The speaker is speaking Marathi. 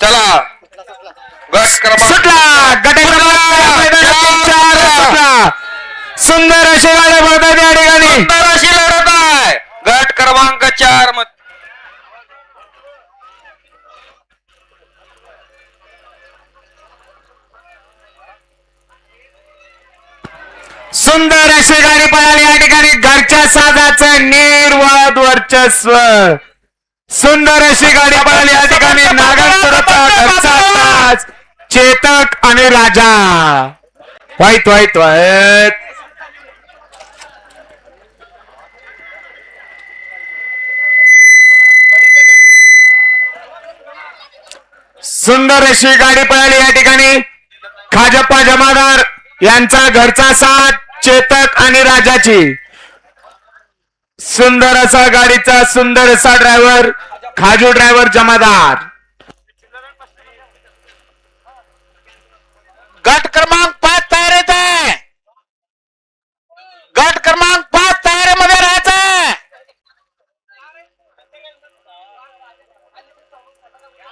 चला गट क्रमांक सुटला गट क्रमांक सुटला. सुंदर अशी गाडी पळतात या ठिकाणी. सुंदर अशी लढत आहे गट क्रमांक 4 मध्ये. सुंदर अशी गाडी पळाली या ठिकाणी. घरच्या साजाचं निर्वाद वर्चस्व. सुंदर अशी गाडी पळाली या ठिकाणी. नागनपुराचा घरचा साज चेतक आणि राजा. वाईट वाईट वाईट. सुंदर अशी गाडी पळाली या ठिकाणी. खाजप्पा जमादार यांचा घरचा साथ चेतक आणि राजाची. सुंदर असा गाडीचा सुंदर असा ड्रायव्हर खाजू ड्रायव्हर जमादार. गट क्रमांक 5 तयार येत आहे. गट क्रमांक